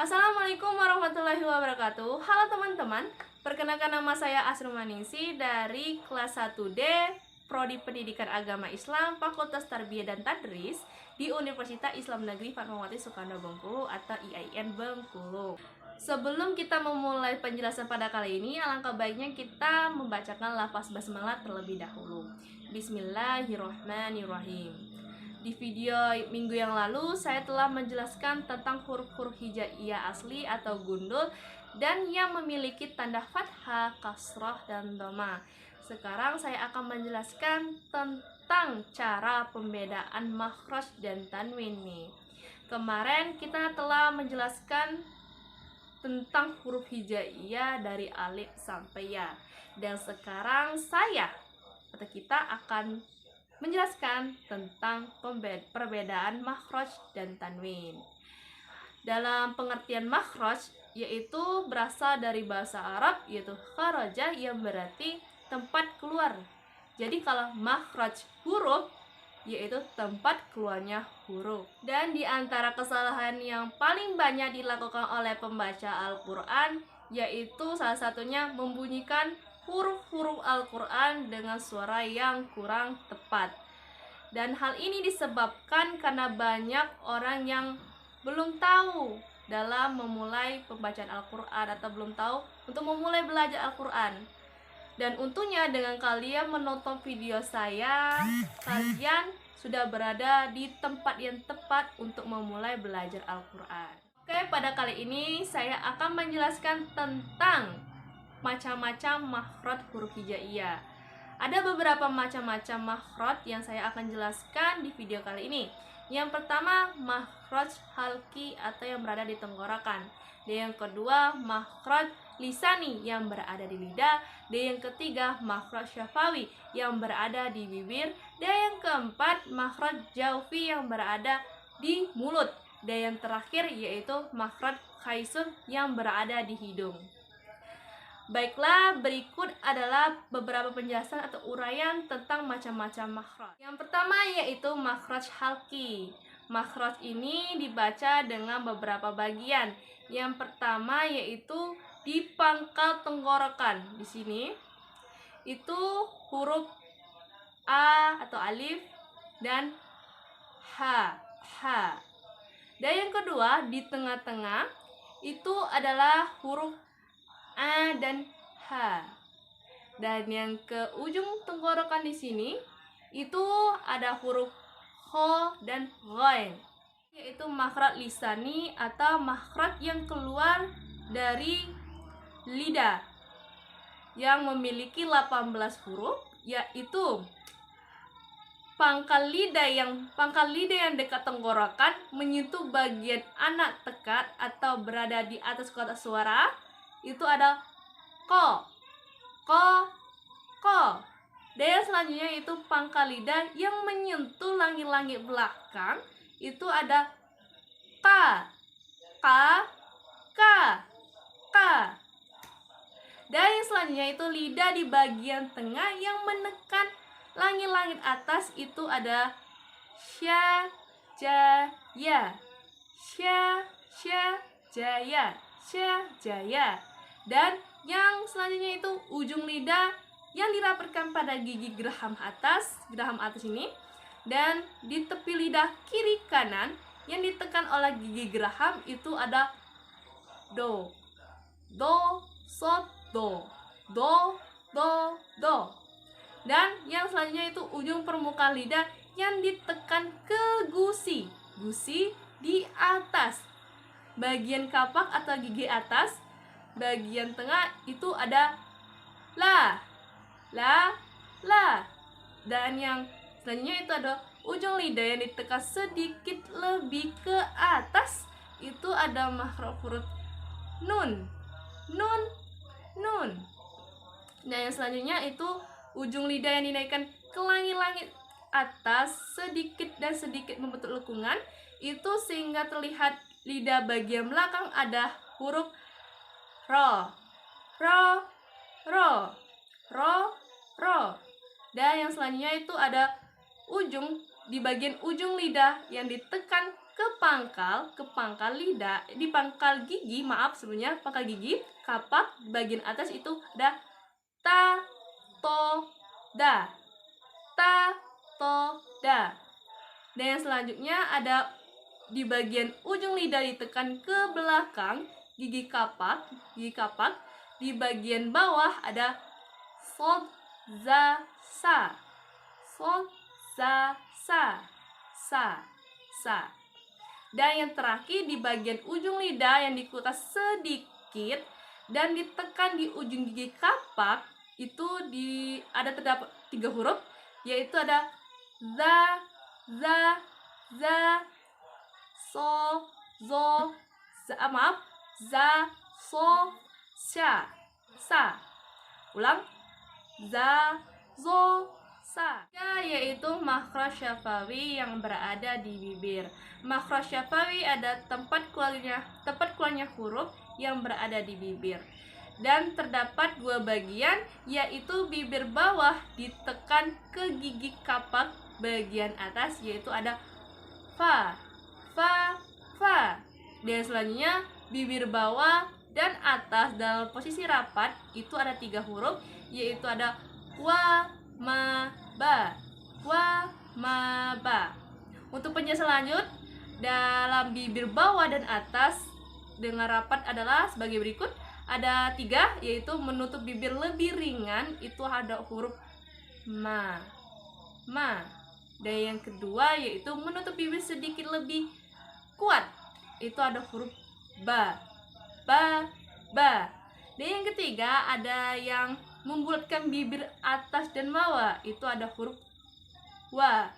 Assalamualaikum warahmatullahi wabarakatuh. Halo teman-teman, perkenalkan nama saya Asrumaningsi dari kelas 1D Prodi Pendidikan Agama Islam Fakultas Tarbiyah dan Tadris di Universitas Islam Negeri Fatmawati Soekarno Bengkulu atau IAIN Bengkulu. Sebelum kita memulai penjelasan pada kali ini, alangkah baiknya kita membacakan lafaz basmalah terlebih dahulu. Bismillahirrahmanirrahim. Di video minggu yang lalu, saya telah menjelaskan tentang huruf-huruf hijaiyah asli atau gundul dan yang memiliki tanda fathah, kasrah, dan dhamma. Sekarang saya akan menjelaskan tentang cara pembedaan makhraj dan tanwin nih. Kemarin kita telah menjelaskan tentang huruf hijaiyah dari alif sampai ya. Dan sekarang kita akan menjelaskan tentang perbedaan makhraj dan tanwin. Dalam pengertian makhraj, yaitu berasal dari bahasa Arab, yaitu kharaja, yang berarti tempat keluar. Jadi kalau makhraj huruf, yaitu tempat keluarnya huruf. Dan di antara kesalahan yang paling banyak dilakukan oleh pembaca Al-Quran, yaitu salah satunya membunyikan huruf-huruf Al-Quran dengan suara yang kurang tepat. Dan hal ini disebabkan karena banyak orang yang belum tahu dalam memulai pembacaan Al-Quran atau belum tahu untuk memulai belajar Al-Quran. Dan untungnya dengan kalian menonton video saya, kalian sudah berada di tempat yang tepat untuk memulai belajar Al-Quran. Oke, pada kali ini saya akan menjelaskan tentang macam-macam makhraj huruf hijaiyah. Ada beberapa macam-macam makhraj yang saya akan jelaskan di video kali ini. Yang pertama, makhraj halqi atau yang berada di tenggorokan. Dan yang kedua, makhraj lisani yang berada di lidah. Dan yang ketiga, makhraj syafawi yang berada di bibir. Dan yang keempat, makhraj jaufi yang berada di mulut. Dan yang terakhir yaitu makhraj khaisum yang berada di hidung. Baiklah, berikut adalah beberapa penjelasan atau uraian tentang macam-macam makhraj. Yang pertama yaitu makhraj halqi. Makhraj ini dibaca dengan beberapa bagian. Yang pertama yaitu di pangkal tenggorokan. Di sini itu huruf a atau alif dan ha. Dan yang kedua di tengah-tengah itu adalah huruf a dan h. Dan yang ke ujung tenggorokan di sini itu ada huruf kho dan ghain, yaitu makhraj lisani atau makhraj yang keluar dari lidah yang memiliki 18 huruf, yaitu pangkal lidah yang dekat tenggorokan menyentuh bagian anak tekad atau berada di atas kotak suara. Itu ada ko. Dan yang selanjutnya itu pangkal lidah yang menyentuh langit-langit belakang. Itu ada ka. Dan yang selanjutnya itu lidah di bagian tengah yang menekan langit-langit atas. Itu ada sya, jaya. Dan yang selanjutnya itu ujung lidah yang dirapatkan pada gigi geraham atas ini, dan di tepi lidah kiri kanan yang ditekan oleh gigi geraham itu ada do, do. Dan yang selanjutnya itu ujung permukaan lidah yang ditekan ke gusi di atas bagian kapak atau gigi atas. Bagian tengah itu ada la. Dan yang selanjutnya itu ada ujung lidah yang ditekan sedikit lebih ke atas. Itu ada makhraj huruf nun. Dan yang selanjutnya itu ujung lidah yang dinaikkan ke langit-langit atas sedikit dan sedikit membentuk lekungan. Itu sehingga terlihat lidah bagian belakang ada huruf ro. Dan yang selanjutnya itu ada di bagian ujung lidah yang ditekan ke pangkal lidah, di pangkal gigi, maaf sebelumnya pangkal gigi, kapak bagian atas itu ada ta, to, da. Ta, to, da. Dan yang selanjutnya ada di bagian ujung lidah ditekan ke belakang gigi kapak. Di bagian bawah ada sod, za, sa. Sod, za, sa. Dan yang terakhir di bagian ujung lidah yang dikutas sedikit dan ditekan di ujung gigi kapak itu terdapat 3 huruf, yaitu ada za, so, zo, za, so, sa. Ulang, za, zo, sa. Yaitu makhraj syafawi yang berada di bibir. Makhraj syafawi ada tempat keluarnya huruf yang berada di bibir. Dan terdapat 2 bagian, yaitu bibir bawah ditekan ke gigi kapak bagian atas, yaitu ada fa. Dan selanjutnya bibir bawah dan atas dalam posisi rapat itu ada 3 huruf, yaitu ada wa, ma, ba. Untuk penjelasan lanjut, dalam bibir bawah dan atas dengan rapat adalah sebagai berikut. Ada 3, yaitu menutup bibir lebih ringan itu ada huruf ma. Dan yang kedua yaitu menutup bibir sedikit lebih kuat itu ada huruf ba. Dan yang ketiga ada yang membulatkan bibir atas dan bawah itu ada huruf wa.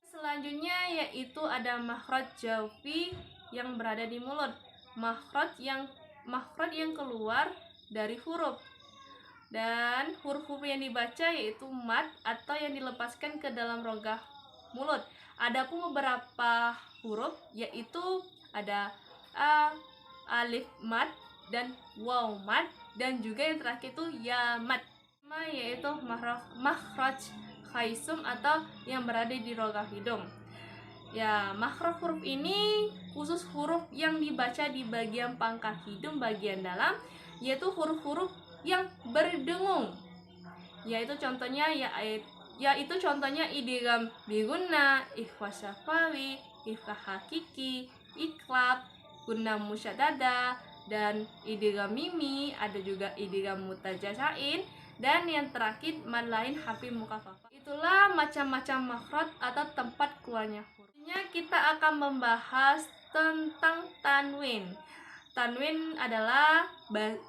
Selanjutnya yaitu ada makhraj jawfi yang berada di mulut. Makhraj yang keluar dari huruf. Dan huruf-huruf yang dibaca yaitu mad atau yang dilepaskan ke dalam rongga mulut. Adapun beberapa huruf yaitu ada a, alif mad dan waw mad, dan juga yang terakhir itu ya mad. Yaitu makhraj khaisum atau yang berada di rongga hidung. Ya, makhraj huruf ini khusus huruf yang dibaca di bagian pangkal hidung bagian dalam, yaitu huruf-huruf yang berdengung. Yaitu contohnya idgham bigunna, ikhfa syafawi, ikhfa hakiki, iklab, gunna musyaddada, dan idgham mimi, ada juga idgham mutajasain, dan yang terakhir mad lain hafi mukhaffafah. Itulah macam-macam makhraj atau tempat keluarnya huruf. Kita akan membahas tentang tanwin. Tanwin adalah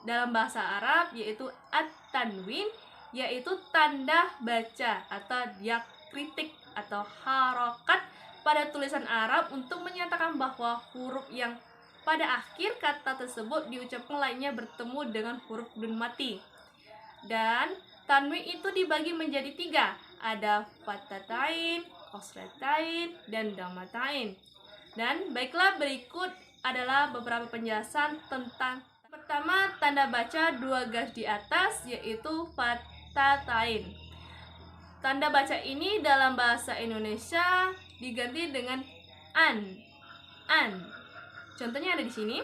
dalam bahasa Arab yaitu at-tanwin, yaitu tanda baca atau diakritik atau harokat pada tulisan Arab untuk menyatakan bahwa huruf yang pada akhir kata tersebut diucapkan lainnya bertemu dengan huruf nun mati. Dan tanwin itu dibagi menjadi 3, ada fathatain, qasratain, dan dhammatain. Dan baiklah, berikut adalah beberapa penjelasan tentang pertama tanda baca 2 garis di atas yaitu fathatain. Tanda baca ini dalam bahasa Indonesia diganti dengan an. Contohnya ada di sini.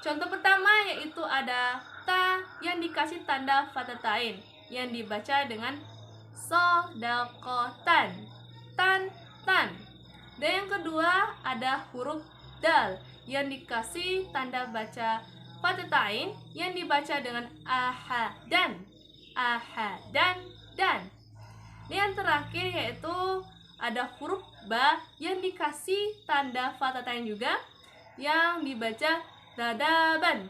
Contoh pertama yaitu ada ta yang dikasih tanda fathatain yang dibaca dengan sodakotan, tan. Dan yang kedua ada huruf dal yang dikasih tanda baca fathatain yang dibaca dengan ahadan. Dan yang terakhir yaitu ada huruf ba yang dikasih tanda fathatain juga yang dibaca zadaban.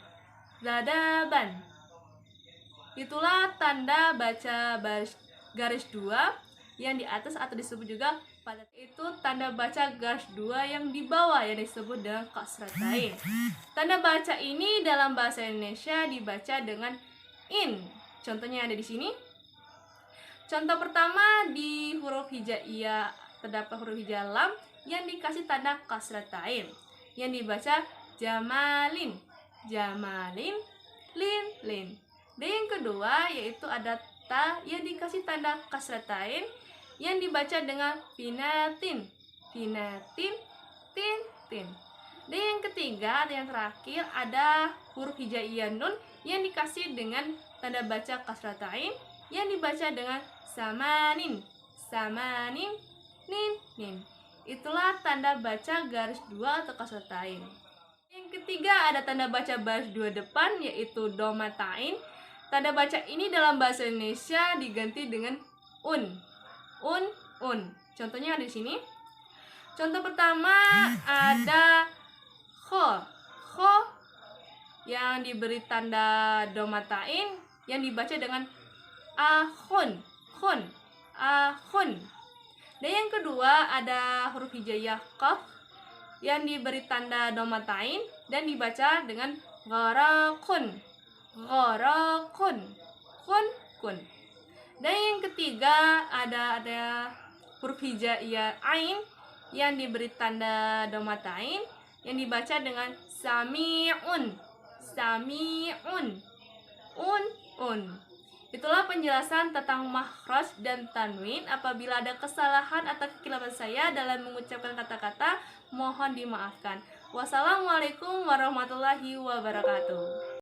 Itulah tanda baca garis 2 yang di atas atau disebut juga itu tanda baca garis 2 yang di bawah yang disebut dengan qasratain. Tanda baca ini dalam bahasa Indonesia dibaca dengan in. Contohnya ada di sini. Contoh pertama di huruf hijaiyah terdapat huruf hijai lam yang dikasih tanda qasratain yang dibaca jamalin, lin. Dan yang kedua yaitu ada ta yang dikasih tanda qasratain yang dibaca dengan finatin, tinatin, tin, tin. Dan yang ketiga atau yang terakhir ada huruf hijaiyah nun yang dikasih dengan tanda baca kasratain yang dibaca dengan samanin, samanin, nin, nin. Itulah tanda baca garis dua atau kasratain. Yang ketiga ada tanda baca baris dua depan yaitu domatain. Tanda baca ini dalam bahasa Indonesia diganti dengan un. Contohnya ada di sini. Contoh pertama ada kho. Kho yang diberi tanda domatain yang dibaca dengan ahun. Ahun. Dan yang kedua ada huruf hijaiyah qaf yang diberi tanda domatain dan dibaca dengan gharakun. Kun. Dan yang ketiga ada huruf hijaiyah ain yang diberi tanda domatain yang dibaca dengan sami'un. Itulah penjelasan tentang makhraj dan tanwin. Apabila ada kesalahan atau kekeliruan saya dalam mengucapkan kata-kata, mohon dimaafkan. Wassalamualaikum warahmatullahi wabarakatuh.